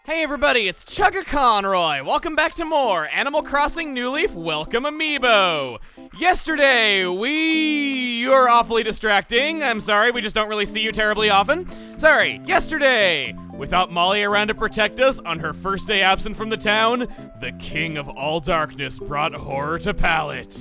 Hey everybody, it's Chugga Conroy. Welcome back to more Animal Crossing New Leaf Welcome Amiibo. Yesterday, you're awfully distracting. I'm sorry, we just don't really see you terribly often. Sorry, yesterday, without Molly around to protect us on her first day absent from the town, the King of All Darkness brought horror to Pallet.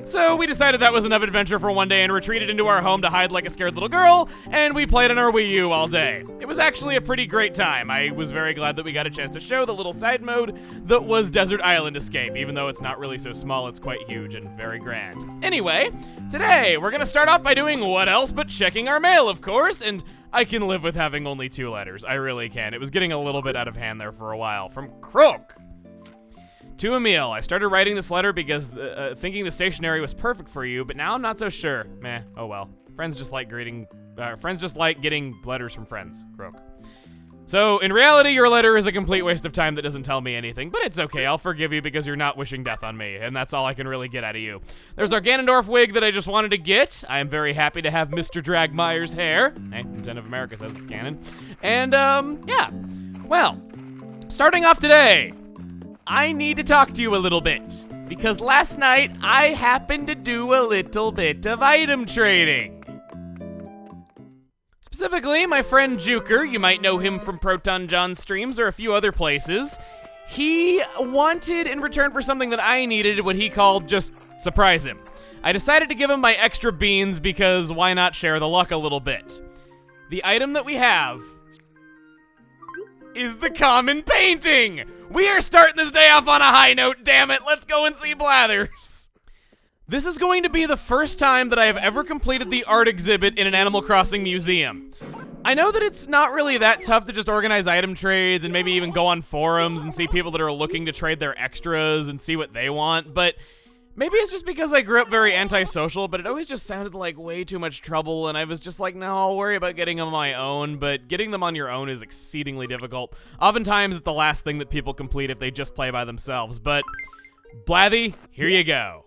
So we decided that was enough adventure for one day and retreated into our home to hide like a scared little girl, and we played on our Wii U all day. It was actually a pretty great time. I was very glad that we got a chance to show the little side mode that was Desert Island Escape. Even though it's not really so small, it's quite huge and very grand. Anyway, today we're gonna start off by doing what else but checking our mail, of course, and I can live with having only 2 letters. I really can. It was getting a little bit out of hand there for a while. From Croak. To Emil, I started writing this letter because thinking the stationery was perfect for you, but now I'm not so sure. Meh, oh well. Friends just like getting letters from friends. Croak. So, in reality, your letter is a complete waste of time that doesn't tell me anything, but it's okay. I'll forgive you because you're not wishing death on me, and that's all I can really get out of you. There's our Ganondorf wig that I just wanted to get. I am very happy to have Mr. Dragmire's hair. Hey, Nintendo of America says it's canon. And, yeah. Well, starting off today, I need to talk to you a little bit, because last night I happened to do a little bit of item trading. Specifically, my friend Juker, you might know him from Proton John's streams or a few other places, he wanted in return for something that I needed what he called just surprise him. I decided to give him my extra beans because why not share the luck a little bit? The item that we have is the common painting. We are starting this day off on a high note, damn it. Let's go and see Blathers. This is going to be the first time that I have ever completed the art exhibit in an Animal Crossing museum. I know that it's not really that tough to just organize item trades and maybe even go on forums and see people that are looking to trade their extras and see what they want, but maybe it's just because I grew up very antisocial, but it always just sounded like way too much trouble, and I was just like, no, I'll worry about getting them on my own, but getting them on your own is exceedingly difficult. Oftentimes, it's the last thing that people complete if they just play by themselves, but Blathy, here you go.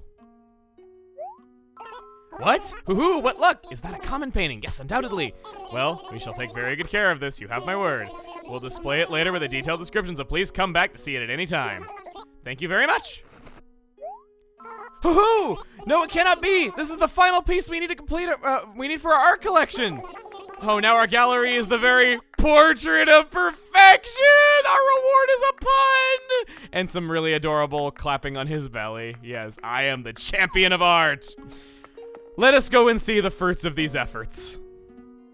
What? Hoo-hoo, what luck! Is that a common painting? Yes, undoubtedly. Well, we shall take very good care of this, you have my word. We'll display it later with a detailed description, so please come back to see it at any time. Thank you very much. Hoo-hoo! No, it cannot be! This is the final piece we need to complete, we need for our art collection! Oh, now our gallery is the very portrait of perfection! Our reward is a pun! And some really adorable clapping on his belly. Yes, I am the champion of art! Let us go and see the fruits of these efforts.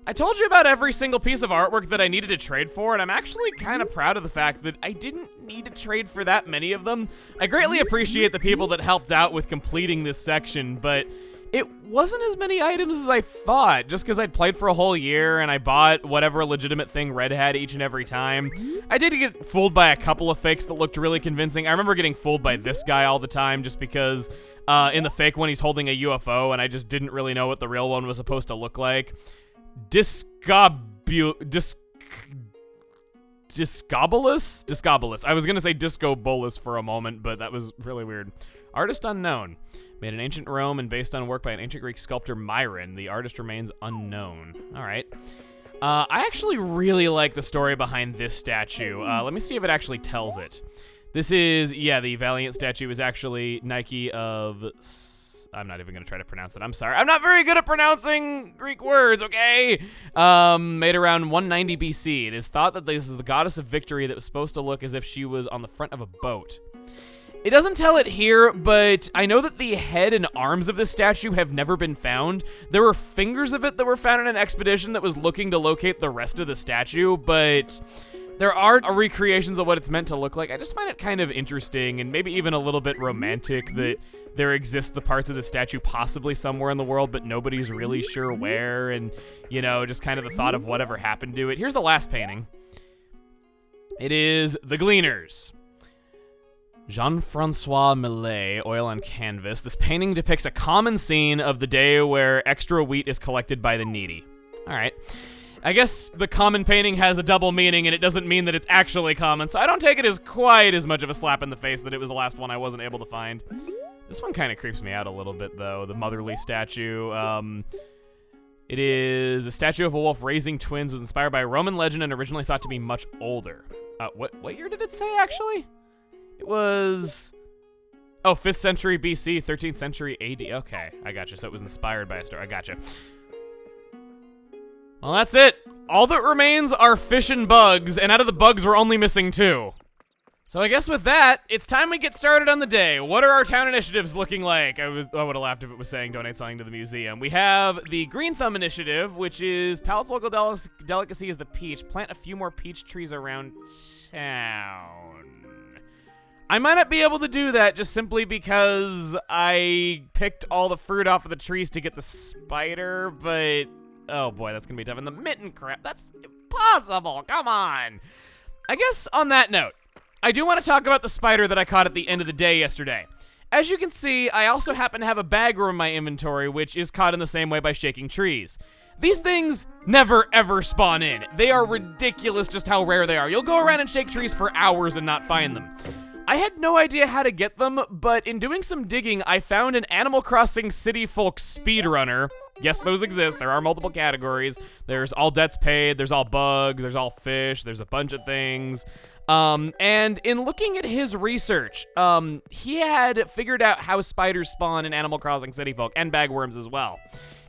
I told you about every single piece of artwork that I needed to trade for, and I'm actually kind of proud of the fact that I didn't need to trade for that many of them. I greatly appreciate the people that helped out with completing this section, but it wasn't as many items as I thought, just because I'd played for a whole year and I bought whatever legitimate thing Red had each and every time. I did get fooled by a couple of fakes that looked really convincing. I remember getting fooled by this guy all the time just because in the fake one he's holding a UFO and I just didn't really know what the real one was supposed to look like. Discobolus? I was gonna say Disco Bolus for a moment, but that was really weird. Artist unknown. Made in ancient Rome and based on work by an ancient Greek sculptor Myron. The artist remains unknown. All right. I actually really like the story behind this statue. Let me see if it actually tells it. This is, yeah, the Valiant Statue is actually Nike of... I'm not even going to try to pronounce that. I'm sorry. I'm not very good at pronouncing Greek words, okay? Made around 190 BC. It is thought that this is the goddess of victory that was supposed to look as if she was on the front of a boat. It doesn't tell it here, but I know that the head and arms of this statue have never been found. There were fingers of it that were found in an expedition that was looking to locate the rest of the statue, but there are recreations of what it's meant to look like. I just find it kind of interesting and maybe even a little bit romantic that there exist the parts of the statue possibly somewhere in the world, but nobody's really sure where, and, you know, just kind of the thought of whatever happened to it. Here's the last painting. It is The Gleaners. Jean-Francois Millet, oil on canvas. This painting depicts a common scene of the day where extra wheat is collected by the needy. All right. I guess the common painting has a double meaning, and it doesn't mean that it's actually common, so I don't take it as quite as much of a slap in the face that it was the last one I wasn't able to find. This one kind of creeps me out a little bit, though, the motherly statue. It is a statue of a wolf raising twins, was inspired by a Roman legend and originally thought to be much older. What year did it say, actually? It was... Oh, 5th century BC, 13th century AD. Okay, I gotcha. So it was inspired by a story. I gotcha. Well, that's it. All that remains are fish and bugs, and out of the bugs, we're only missing 2. So I guess with that, it's time we get started on the day. What are our town initiatives looking like? I would have laughed if it was saying donate something to the museum. We have the Green Thumb Initiative, which is Palate's local delicacy is the peach. Plant a few more peach trees around town. I might not be able to do that just simply because I picked all the fruit off of the trees to get the spider, but oh boy, that's gonna be tough. And the mitten crap, that's impossible, come on. I guess on that note, I do want to talk about the spider that I caught at the end of the day yesterday. As you can see, I also happen to have a bagworm in my inventory, which is caught in the same way by shaking trees. These things never ever spawn in. They are ridiculous just how rare they are. You'll go around and shake trees for hours and not find them. I had no idea how to get them, but in doing some digging, I found an Animal Crossing City Folk speedrunner. Yes, those exist. There are multiple categories. There's all debts paid, there's all bugs, there's all fish, there's a bunch of things. And in looking at his research, he had figured out how spiders spawn in Animal Crossing City Folk, and bagworms as well.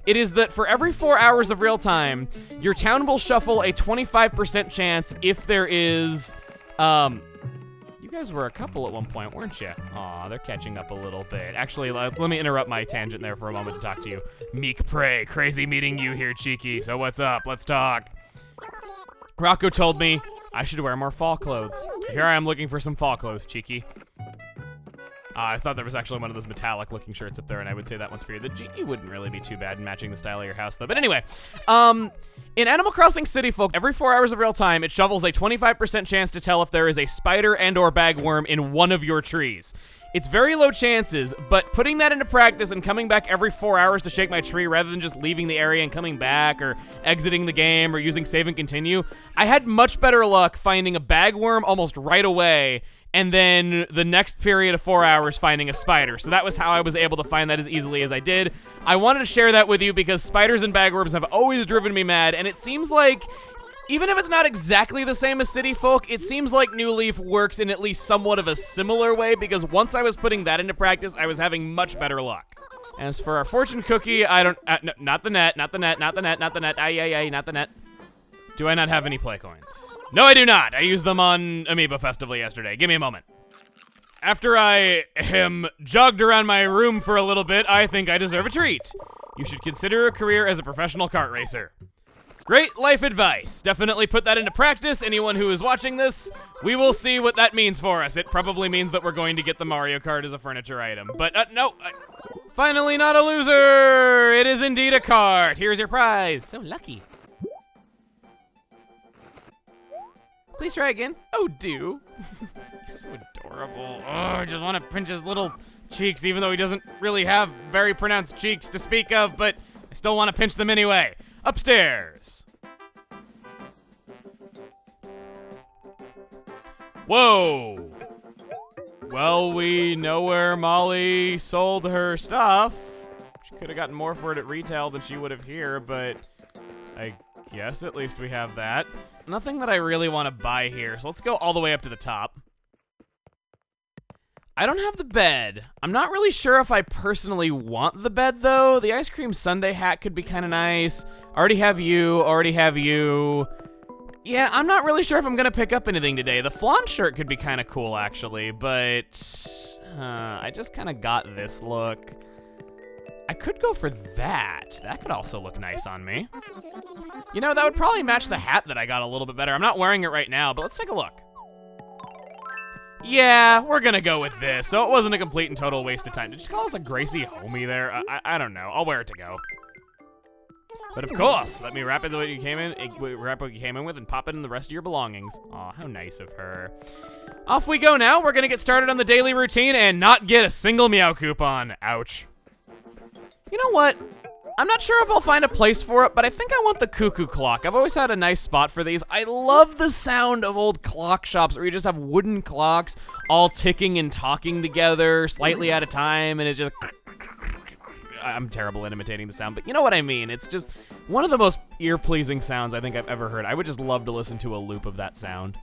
It is that for every 4 hours of real time, your town will shuffle a 25% chance if there is, you guys were a couple at one point, weren't you? Aw, they're catching up a little bit. Actually, let me interrupt my tangent there for a moment to talk to you. Meek prey, crazy meeting you here, Cheeky. So what's up? Let's talk. Rocco told me I should wear more fall clothes. Here I am looking for some fall clothes, Cheeky. I thought there was actually one of those metallic looking shirts up there, and I would say that one's for you. The G wouldn't really be too bad in matching the style of your house, though. But anyway, in Animal Crossing City Folk, every 4 hours of real time, it shovels a 25% chance to tell if there is a spider and or bagworm in one of your trees. It's very low chances, but putting that into practice and coming back every 4 hours to shake my tree rather than just leaving the area and coming back or exiting the game or using save and continue, I had much better luck finding a bagworm almost right away and then the next period of 4 hours finding a spider. So that was how I was able to find that as easily as I did. I wanted to share that with you because spiders and bagworms have always driven me mad, and it seems like, even if it's not exactly the same as City Folk, it seems like New Leaf works in at least somewhat of a similar way, because once I was putting that into practice, I was having much better luck. As for our fortune cookie, I don't, no, not the net, not the net, not the net, not the net, not the net. Do I not have any play coins? No, I do not. I used them on Amiibo Festival yesterday. Give me a moment. After I jogged around my room for a little bit, I think I deserve a treat. You should consider a career as a professional kart racer. Great life advice. Definitely put that into practice. Anyone who is watching this, we will see what that means for us. It probably means that we're going to get the Mario Kart as a furniture item. But no, finally not a loser. It is indeed a cart. Here's your prize. So lucky. Please try again. Oh, do. He's so adorable. Oh, I just want to pinch his little cheeks, even though he doesn't really have very pronounced cheeks to speak of, but I still want to pinch them anyway. Upstairs. Whoa. Well, we know where Molly sold her stuff. She could have gotten more for it at retail than she would have here, but I guess at least we have that. Nothing that I really want to buy here, so let's go all the way up to the top. I don't have the bed. I'm not really sure if I personally want the bed, though. The ice cream sundae hat could be kind of nice. Already have you. Yeah, I'm not really sure if I'm going to pick up anything today. The flan shirt could be kind of cool, actually, but I just kind of got this look. I could go for that. That could also look nice on me. You know, that would probably match the hat that I got a little bit better. I'm not wearing it right now, but let's take a look. Yeah, we're gonna go with this, so it wasn't a complete and total waste of time. Did you call us a Gracie homie there? I don't know. I'll wear it to go. But of course, let me wrap it the way you came in, wrap what you came in with, and pop it in the rest of your belongings. Aw, how nice of her. Off we go now. We're gonna get started on the daily routine and not get a single meow coupon. Ouch. You know what? I'm not sure if I'll find a place for it, but I think I want the cuckoo clock. I've always had a nice spot for these. I love the sound of old clock shops where you just have wooden clocks all ticking and talking together slightly at a time, and it's just... I'm terrible at imitating the sound, but you know what I mean. It's just one of the most ear-pleasing sounds I think I've ever heard. I would just love to listen to a loop of that sound.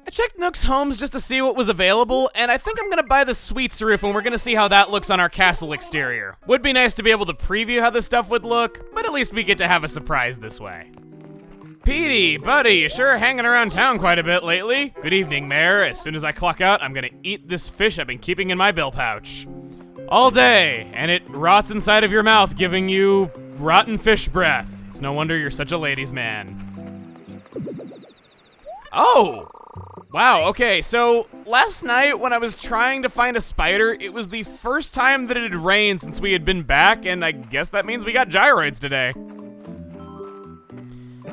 I checked Nook's homes just to see what was available, and I think I'm gonna buy the Sweets roof, and we're gonna see how that looks on our castle exterior. Would be nice to be able to preview how this stuff would look, but at least we get to have a surprise this way. Petey, buddy, you sure hanging around town quite a bit lately. Good evening, Mayor. As soon as I clock out, I'm gonna eat this fish I've been keeping in my bill pouch. All day, and it rots inside of your mouth, giving you rotten fish breath. It's no wonder you're such a ladies' man. Oh! Wow, okay, so last night when I was trying to find a spider, it was the first time that it had rained since we had been back, and I guess that means we got gyroids today.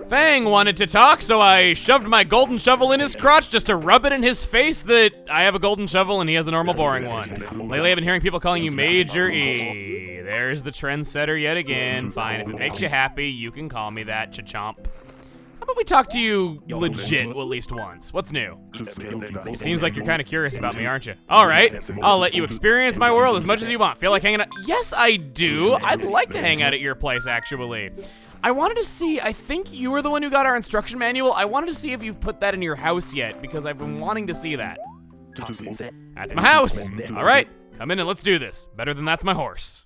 Fang wanted to talk, so I shoved my golden shovel in his crotch just to rub it in his face that I have a golden shovel and he has a normal boring one. Lately I've been hearing people calling you Major E. There's the trendsetter yet again. Fine, if it makes you happy, you can call me that, cha-chomp. How about we talk to you legit at least once? What's new? Seems like you're kind of curious about me, aren't you? All right, I'll let you experience my world as much as you want. Feel like hanging out? Yes, I do. I'd like to hang out at your place, actually. I wanted to see, I think you were the one who got our instruction manual. I wanted to see if you've put that in your house yet, because I've been wanting to see that. That's my house. All right, come in and let's do this. Better than that's my horse.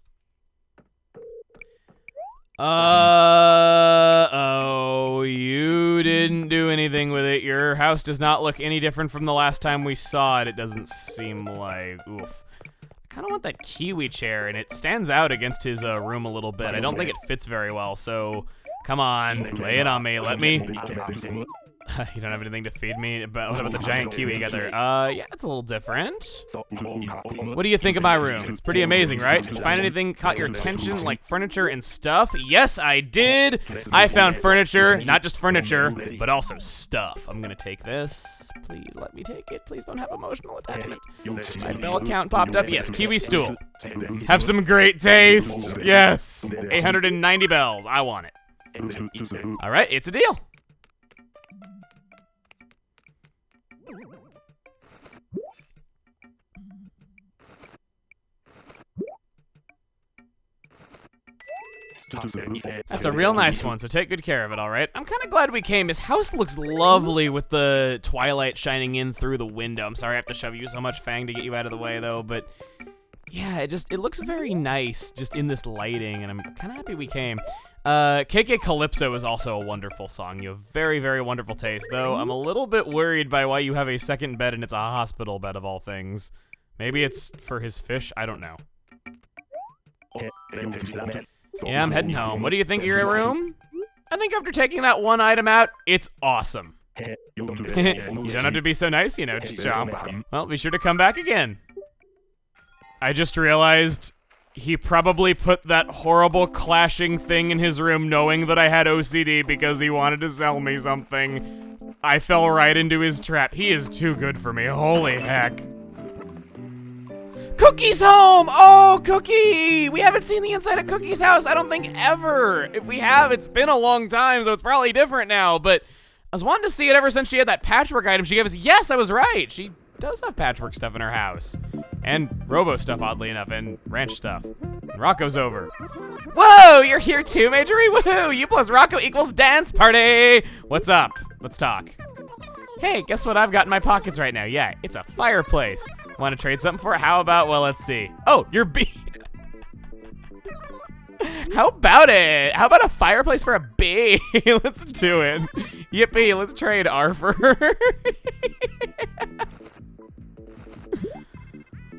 Oh, you didn't do anything with it. Your house does not look any different from the last time we saw it. It doesn't seem like, oof. I kind of want that kiwi chair, and it stands out against his room a little bit. I don't think it fits very well, so come on, lay it on me. Let me. You don't have anything to feed me? But what about the giant kiwi you got there? Yeah, it's a little different. What do you think of my room? It's pretty amazing, right? Did you find anything caught your attention, like furniture and stuff? Yes, I did. I found furniture, not just furniture, but also stuff. I'm gonna take this. Please let me take it. Please don't have emotional attachment. My bell account popped up. Yes, kiwi stool. Have some great taste. Yes, 890 bells. I want it. All right, it's a deal. That's a real nice one, so take good care of it, all right? I'm kind of glad we came. His house looks lovely with the twilight shining in through the window. I'm sorry I have to shove you so much, Fang, to get you out of the way, though, but yeah, it looks very nice just in this lighting, and I'm kind of happy we came. KK Calypso is also a wonderful song. You have very, very wonderful taste, though I'm a little bit worried by why you have a second bed and it's a hospital bed of all things. Maybe it's for his fish? I don't know. Yeah, I'm heading home. What do you think of your room? I think after taking that one item out, it's awesome. You don't have to be so nice, you know, Chomp. Well, be sure to come back again. I just realized he probably put that horrible clashing thing in his room knowing that I had OCD because he wanted to sell me something. I fell right into his trap. He is too good for me. Holy heck. Cookie's home! Oh, Cookie! We haven't seen the inside of Cookie's house, I don't think, ever. If we have, it's been a long time, so it's probably different now. But I was wanting to see it ever since she had that patchwork item she gave us. Yes, I was right. She does have patchwork stuff in her house. And Robo stuff, oddly enough, and ranch stuff. And Rocco's over. Whoa, you're here too, Majorie? Woohoo! You plus Rocco equals dance party! What's up? Let's talk. Hey, guess what I've got in my pockets right now? Yeah, it's a fireplace. Want to trade something for it? How about, well, let's see. Oh, you're bee. How about it? How about a fireplace for a bee? Let's do it. Yippee, let's trade Arthur.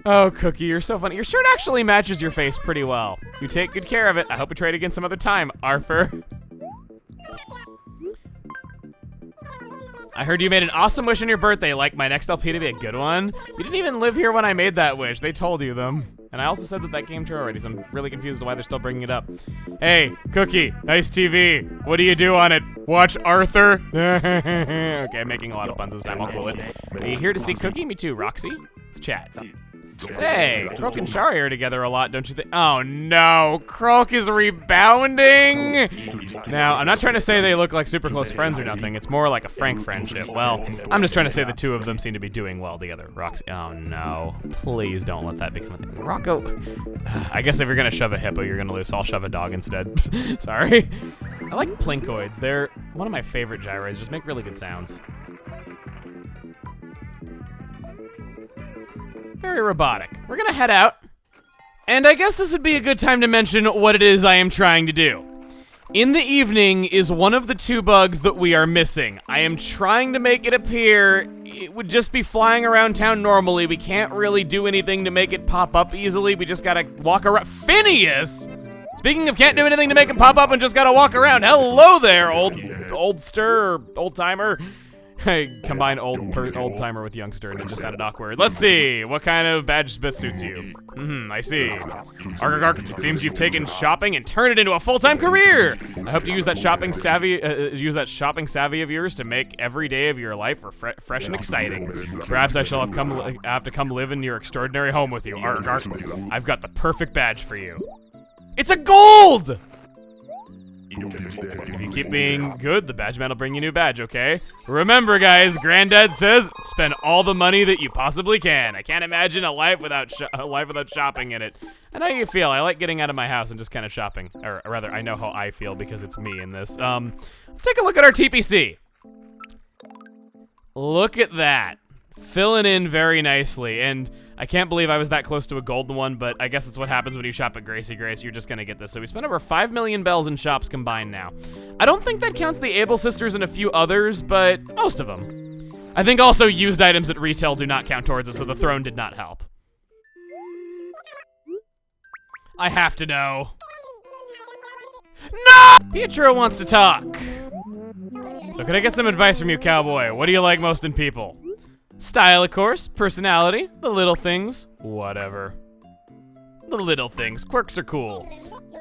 Oh, Cookie, you're so funny. Your shirt actually matches your face pretty well. You take good care of it. I hope we trade again some other time, Arthur. I heard you made an awesome wish on your birthday, like my next LP to be a good one. You didn't even live here when I made that wish. They told you them. And I also said that came true already, so I'm really confused as to why they're still bringing it up. Hey, Cookie, nice TV. What do you do on it? Watch Arthur? Okay, I'm making a lot of puns this time. I'll cool it. Are you here to see Cookie? Me too, Roxy. Let's chat. Say, Croak and Shari are together a lot, don't you think? Oh no, Croak is rebounding! Now, I'm not trying to say they look like super close friends or nothing, it's more like a frank friendship. Well, I'm just trying to say the two of them seem to be doing well together. Roxy, oh no, please don't let that become a thing. Rocco, I guess if you're gonna shove a hippo, you're gonna lose, so I'll shove a dog instead. Sorry. I like plinkoids, they're one of my favorite gyroids, just make really good sounds. Very robotic. We're gonna head out. And I guess this would be a good time to mention what it is I am trying to do. In the evening is one of the two bugs that we are missing. I am trying to make it appear. It would just be flying around town normally. We can't really do anything to make it pop up easily. We just gotta walk around. Phineas! Speaking of can't do anything to make it pop up and just gotta walk around. Hello there, oldster or old timer. I combined old timer with youngster and it just sounded awkward. Let's see, what kind of badge best suits you? I see. Arg, it seems you've taken shopping and turned it into a full-time career. I hope to use that shopping savvy of yours to make every day of your life fresh and exciting. Perhaps I shall have to come live in your extraordinary home with you. Arg, I've got the perfect badge for you. It's a gold! If you keep being good, the badge man will bring you a new badge, okay? Remember, guys, Granddad says, spend all the money that you possibly can. I can't imagine a life without shopping in it. I know how you feel. I like getting out of my house and just kind of shopping. Or rather, I know how I feel because it's me in this. Let's take a look at our TPC. Look at that. Filling in very nicely, and I can't believe I was that close to a golden one, but I guess that's what happens when you shop at Gracie Grace. You're just gonna get this. So we spent over 5 million bells in shops combined now. I don't think that counts the Able Sisters and a few others, but most of them. I think also used items at retail do not count towards it, so the throne did not help. I have to know. No! Pietro wants to talk. So can I get some advice from you, cowboy? What do you like most in people? Style, of course, personality, the little things, whatever. The little things, quirks are cool.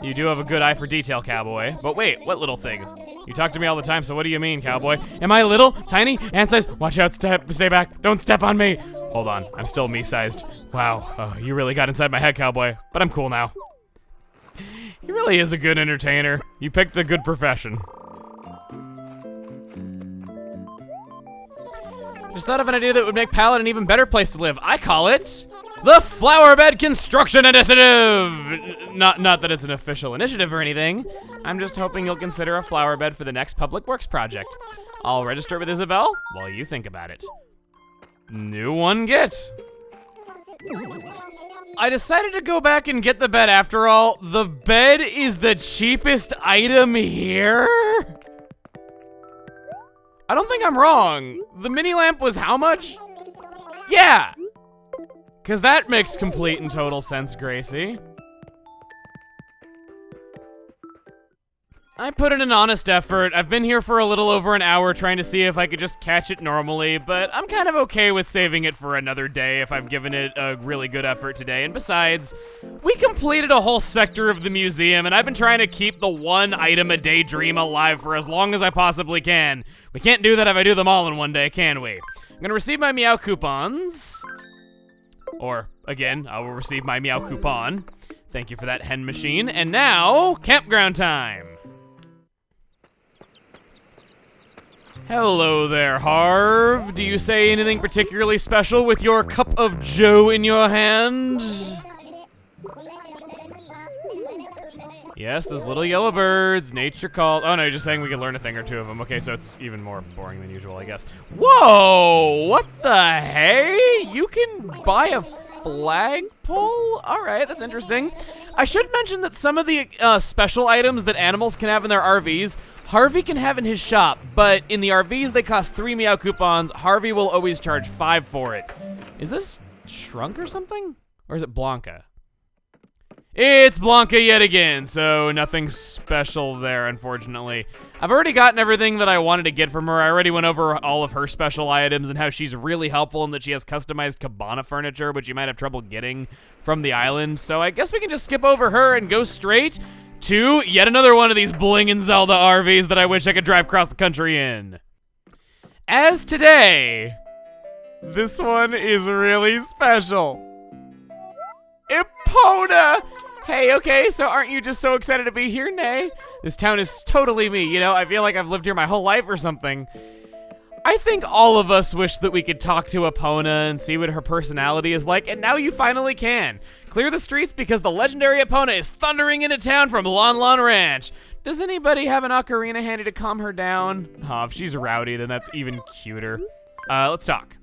You do have a good eye for detail, cowboy. But wait, what little things? You talk to me all the time, so what do you mean, cowboy? Am I little, tiny, ant-sized? Watch out, stay back, don't step on me. Hold on, I'm still me-sized. Wow, you really got inside my head, cowboy, but I'm cool now. He really is a good entertainer. You picked a good profession. Just thought of an idea that would make Pallet an even better place to live. I call it the Flower Bed Construction Initiative! Not that it's an official initiative or anything. I'm just hoping you'll consider a flower bed for the next public works project. I'll register with Isabel while you think about it. New one get. I decided to go back and get the bed after all. The bed is the cheapest item here? I don't think I'm wrong. The mini lamp was how much? Yeah! Cause that makes complete and total sense, Gracie. I put in an honest effort. I've been here for a little over an hour trying to see if I could just catch it normally, but I'm kind of okay with saving it for another day if I've given it a really good effort today. And besides, we completed a whole sector of the museum, and I've been trying to keep the one item a day dream alive for as long as I possibly can. We can't do that if I do them all in one day, can we? I'm gonna receive my Meow coupons. Or, again, I will receive my Meow coupon. Thank you for that, hen machine. And now, campground time. Hello there, Harv. Do you say anything particularly special with your cup of joe in your hand? Yes, those little yellow birds, nature called. Oh no, you're just saying we could learn a thing or two of them. Okay, so it's even more boring than usual, I guess. Whoa, what the hey? You can buy a flagpole? All right, that's interesting. I should mention that some of the special items that animals can have in their RVs, Harvey can have in his shop, but in the RVs they cost 3 Meow coupons. Harvey will always charge 5 for it. Is this Shrunk or something? Or is it Blanca? It's Blanca yet again, so nothing special there, unfortunately. I've already gotten everything that I wanted to get from her. I already went over all of her special items and how she's really helpful and that she has customized cabana furniture, which you might have trouble getting from the island. So I guess we can just skip over her and go straight to yet another one of these blingin' Zelda RVs that I wish I could drive across the country in. As today, this one is really special. Epona! Hey, okay, so aren't you just so excited to be here, Nay? This town is totally me, you know? I feel like I've lived here my whole life or something. I think all of us wish that we could talk to Epona and see what her personality is like, and now you finally can. Clear the streets because the legendary Epona is thundering into town from Lon Lon Ranch. Does anybody have an ocarina handy to calm her down? Oh, if she's rowdy, then that's even cuter. Let's talk.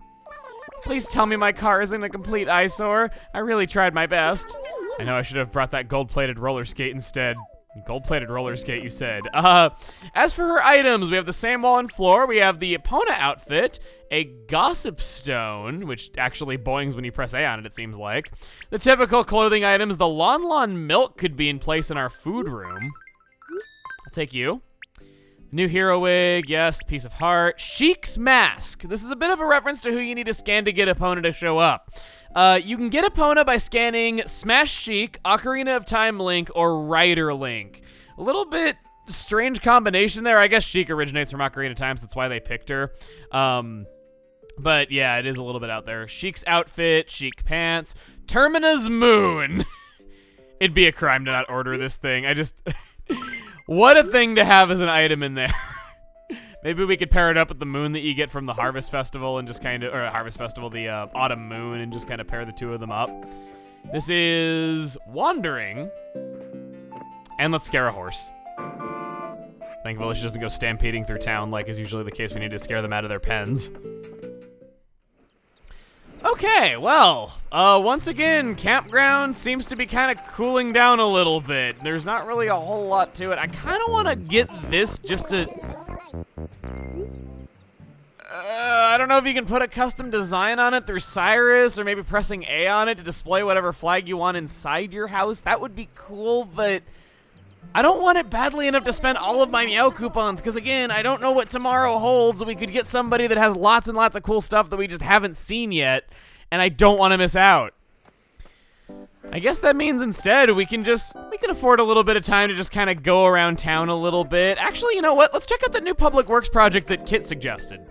Please tell me my car isn't a complete eyesore. I really tried my best. I know I should have brought that gold-plated roller skate instead. Gold-plated roller skate, you said. As for her items, we have the same wall and floor. We have the Epona outfit, a gossip stone, which actually boings when you press A on it, it seems like. The typical clothing items, the Lon Lon milk could be in place in our food room. I'll take you. New hero wig, yes, piece of heart. Sheik's mask. This is a bit of a reference to who you need to scan to get Epona to show up. You can get Epona by scanning Smash Sheik, Ocarina of Time Link, or Rider Link. A little bit strange combination there. I guess Sheik originates from Ocarina of Time, so that's why they picked her. But yeah, it is a little bit out there. Sheik's outfit, Sheik pants, Termina's moon. It'd be a crime to not order this thing. What a thing to have as an item in there. Maybe we could pair it up with the moon that you get from the Harvest Festival and just kind of, or Harvest Festival, the Autumn Moon, and just kind of pair the two of them up. This is Wandering. And let's scare a horse. Thankfully she doesn't go stampeding through town like is usually the case. We need to scare them out of their pens. Okay, well, once again, campground seems to be kind of cooling down a little bit. There's not really a whole lot to it. I kind of want to get this just to... I don't know if you can put a custom design on it through Cyrus, or maybe pressing A on it to display whatever flag you want inside your house. That would be cool, but I don't want it badly enough to spend all of my Meow coupons, because again, I don't know what tomorrow holds. We could get somebody that has lots and lots of cool stuff that we just haven't seen yet, and I don't want to miss out. I guess that means instead we can afford a little bit of time to just kind of go around town a little bit. Actually, you know what? Let's check out the new public works project that Kit suggested.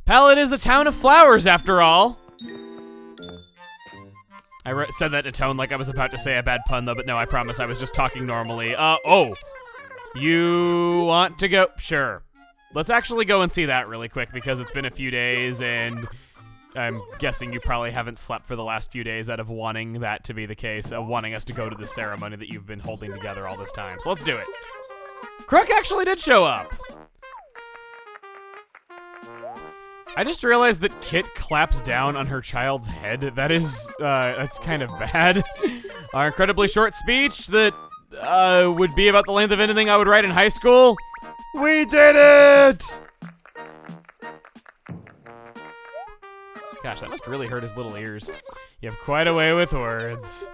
Pallet is a town of flowers, after all. I said that in a tone like I was about to say a bad pun, though, but no, I promise I was just talking normally. Oh. You want to go? Sure. Let's actually go and see that really quick, because it's been a few days, and I'm guessing you probably haven't slept for the last few days out of wanting that to be the case, of wanting us to go to the ceremony that you've been holding together all this time. So let's do it. Crook actually did show up. I just realized that Kit claps down on her child's head. That is, that's kind of bad. Our incredibly short speech that, would be about the length of anything I would write in high school. We did it! Gosh, that must really hurt his little ears. You have quite a way with words.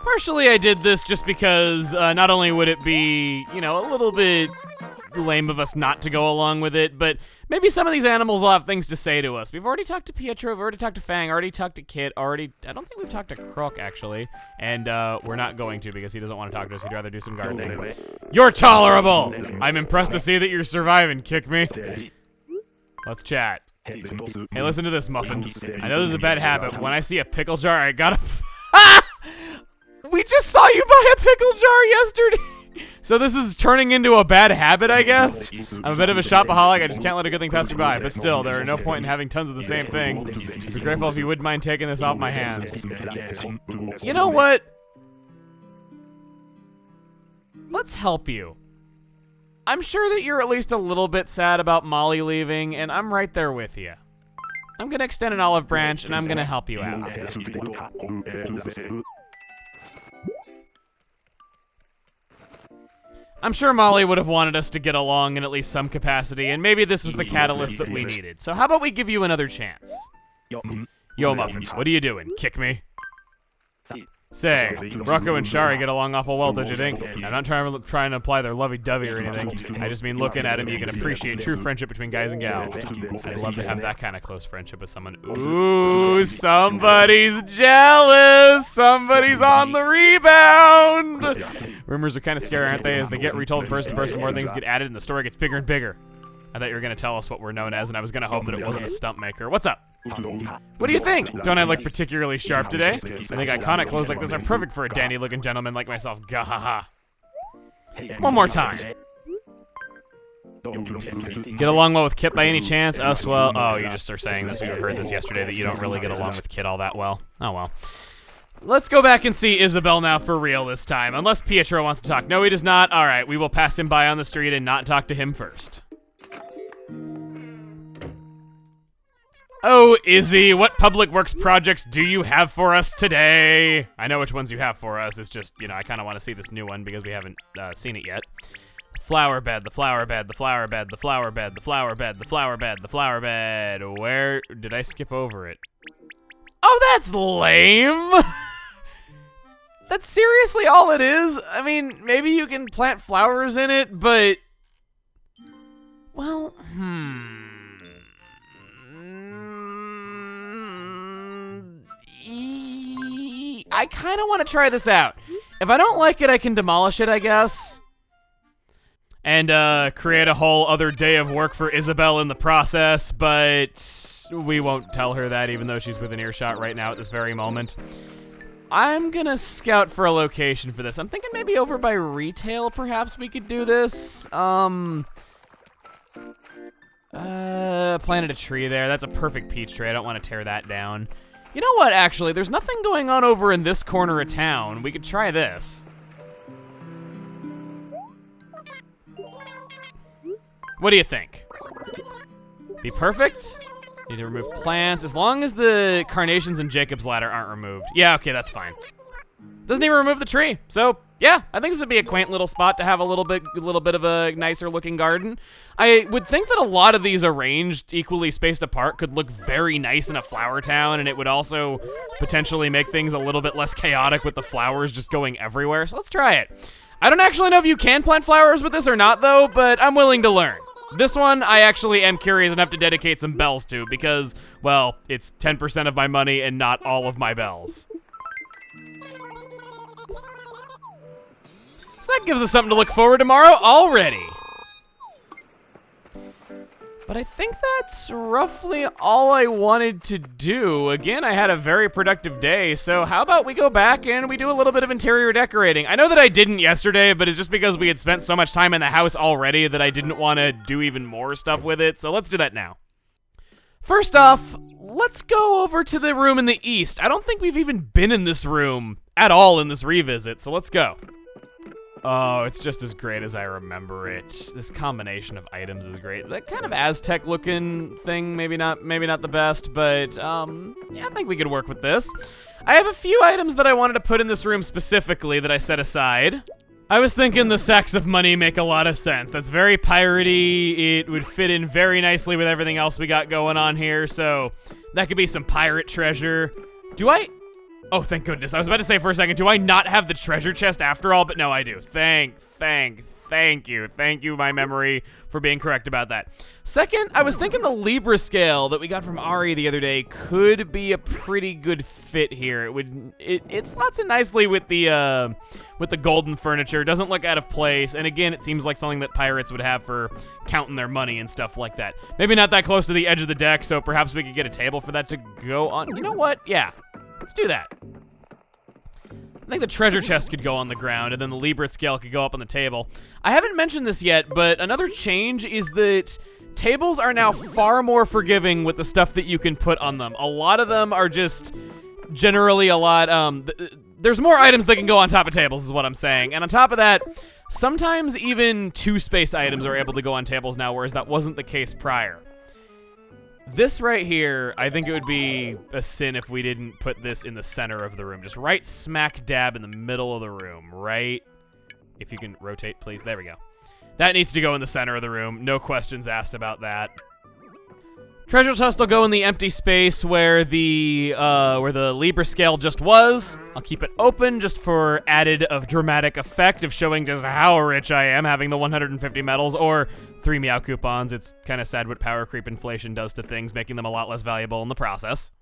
Partially I did this just because not only would it be, you know, a little bit lame of us not to go along with it, but maybe some of these animals will have things to say to us. We've already talked to Pietro, we've already talked to Fang, already talked to Kit, I don't think we've talked to Crook, actually. And we're not going to because he doesn't want to talk to us. He'd rather do some gardening. You're tolerable! I'm impressed to see that you're surviving, Kick Me. Let's chat. Hey, listen to this, Muffin. I know this is a bad habit, but when I see a pickle jar, I gotta... We just saw you buy a pickle jar yesterday! So this is turning into a bad habit, I guess? I'm a bit of a shopaholic, I just can't let a good thing pass me by. But still, there are no point in having tons of the same thing. I'd be grateful if you wouldn't mind taking this off my hands. You know what? Let's help you. I'm sure that you're at least a little bit sad about Molly leaving, and I'm right there with you. I'm gonna extend an olive branch, and I'm gonna help you out. I'm sure Molly would have wanted us to get along in at least some capacity, and maybe this was the catalyst that we needed. So how about we give you another chance? Yo, Muffin, what are you doing? Kick me? Say, Rocco and Shari get along awful well, don't you think? I'm not trying to apply their lovey-dovey or anything. I just mean looking at him, you can appreciate true friendship between guys and gals. I'd love to have that kind of close friendship with someone. Ooh, somebody's jealous! Somebody's on the rebound! Rumors are kind of scary, aren't they? As they get retold person to person, more things get added and the story gets bigger and bigger. I thought you were going to tell us what we're known as, and I was going to hope that it wasn't a stump maker. What's up? What do you think? Don't I look particularly sharp today? I think iconic clothes like this are perfect for a dandy-looking gentleman like myself. Gahaha. One more time. Get along well with Kit by any chance? Us, well, oh, you just are saying this. We heard this yesterday, that you don't really get along with Kit all that well. Oh, well. Let's go back and see Isabel now for real this time. Unless Pietro wants to talk. No, he does not. All right, we will pass him by on the street and not talk to him first. Oh, Izzy, what public works projects do you have for us today? I know which ones you have for us. It's just, you know, I kind of want to see this new one because we haven't seen it yet. Flower bed, the flower bed, the flower bed, the flower bed, the flower bed, the flower bed, the flower bed. Where did I skip over it? Oh, that's lame. That's seriously all it is? I mean, maybe you can plant flowers in it, but... Well, I kind of want to try this out. If I don't like it, I can demolish it, I guess. And create a whole other day of work for Isabel in the process, but we won't tell her that even though she's within earshot right now at this very moment. I'm gonna scout for a location for this. I'm thinking maybe over by retail, perhaps we could do this. Planted a tree there. That's a perfect peach tree. I don't want to tear that down. You know what, actually? There's nothing going on over in this corner of town. We could try this. What do you think? Be perfect? Need to remove plants. As long as the carnations and Jacob's ladder aren't removed. Yeah, okay, that's fine. Doesn't even remove the tree. So, yeah, I think this would be a quaint little spot to have a little bit of a nicer looking garden. I would think that a lot of these arranged equally spaced apart could look very nice in a flower town, and it would also potentially make things a little bit less chaotic with the flowers just going everywhere. So let's try it. I don't actually know if you can plant flowers with this or not, though, but I'm willing to learn. This one, I actually am curious enough to dedicate some bells to because, well, it's 10% of my money and not all of my bells. So that gives us something to look forward to tomorrow already. But I think that's roughly all I wanted to do. Again, I had a very productive day, so how about we go back and we do a little bit of interior decorating. I know that I didn't yesterday, but it's just because we had spent so much time in the house already that I didn't want to do even more stuff with it, so let's do that now. First off, let's go over to the room in the east. I don't think we've even been in this room at all in this revisit, so let's go. Oh, it's just as great as I remember it. This combination of items is great. That kind of Aztec-looking thing, maybe not the best, but yeah, I think we could work with this. I have a few items that I wanted to put in this room specifically that I set aside. I was thinking the sacks of money make a lot of sense. That's very piratey. It would fit in very nicely with everything else we got going on here, so that could be some pirate treasure. Do I? Oh, thank goodness. I was about to say for a second, do I not have the treasure chest after all? But no, I do. Thank you. Thank you, my memory, for being correct about that. Second, I was thinking the Libra scale that we got from Ari the other day could be a pretty good fit here. It slots in nicely with the golden furniture. Doesn't look out of place. And again, it seems like something that pirates would have for counting their money and stuff like that. Maybe not that close to the edge of the deck, so perhaps we could get a table for that to go on. You know what? Yeah. Let's do that. I think the treasure chest could go on the ground, and then the Libra scale could go up on the table. I haven't mentioned this yet, but another change is that tables are now far more forgiving with the stuff that you can put on them. A lot of them are just generally a lot, there's more items that can go on top of tables is what I'm saying. And on top of that, sometimes even two-space items are able to go on tables now, whereas that wasn't the case prior. This right here, I think it would be a sin if we didn't put this in the center of the room. Just right smack dab in the middle of the room, right? If you can rotate, please. There we go. That needs to go in the center of the room. No questions asked about that. Treasure chest will go in the empty space where the Libra scale just was. I'll keep it open just for added of dramatic effect of showing just how rich I am having the 150 medals or 3 Meow coupons. It's kind of sad what power creep inflation does to things, making them a lot less valuable in the process.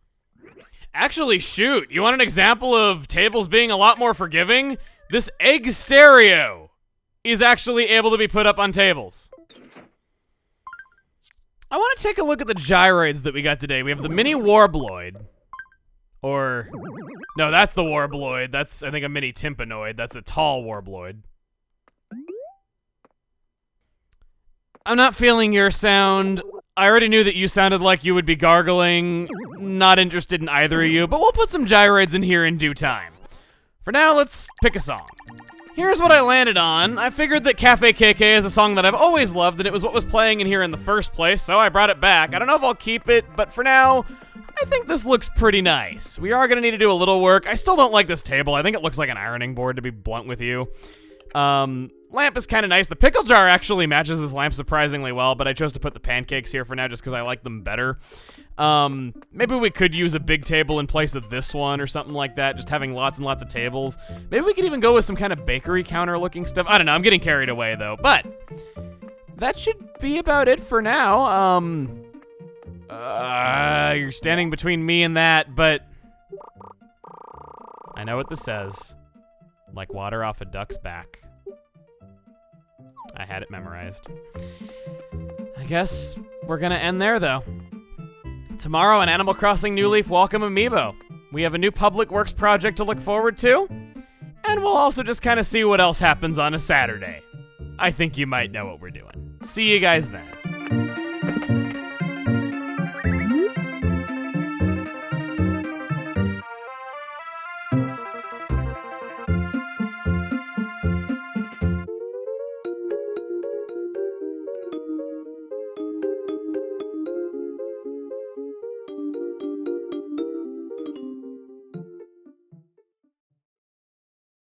Actually, shoot, you want an example of tables being a lot more forgiving? This egg stereo is actually able to be put up on tables. I want to take a look at the gyroids that we got today. We have the mini Warbloid. Or, no, that's the Warbloid. That's, I think, a mini Tympanoid. That's a tall Warbloid. I'm not feeling your sound. I already knew that you sounded like you would be gargling. Not interested in either of you, but we'll put some gyroids in here in due time. For now, let's pick a song. Here's what I landed on. I figured that Cafe KK is a song that I've always loved, and it was what was playing in here in the first place, so I brought it back. I don't know if I'll keep it, but for now, I think this looks pretty nice. We are gonna need to do a little work. I still don't like this table. I think it looks like an ironing board, to be blunt with you. Lamp is kind of nice. The pickle jar actually matches this lamp surprisingly well, but I chose to put the pancakes here for now just because I like them better. Maybe we could use a big table in place of this one or something like that, just having lots and lots of tables. Maybe we could even go with some kind of bakery counter looking stuff. I don't know, I'm getting carried away though, but that should be about it for now. You're standing between me and that, but I know what this says. Like water off a duck's back. I had it memorized. I guess we're gonna end there though. Tomorrow on Animal Crossing New Leaf Welcome Amiibo. We have a new public works project to look forward to, and we'll also just kind of see what else happens on a Saturday. I think you might know what we're doing. See you guys then.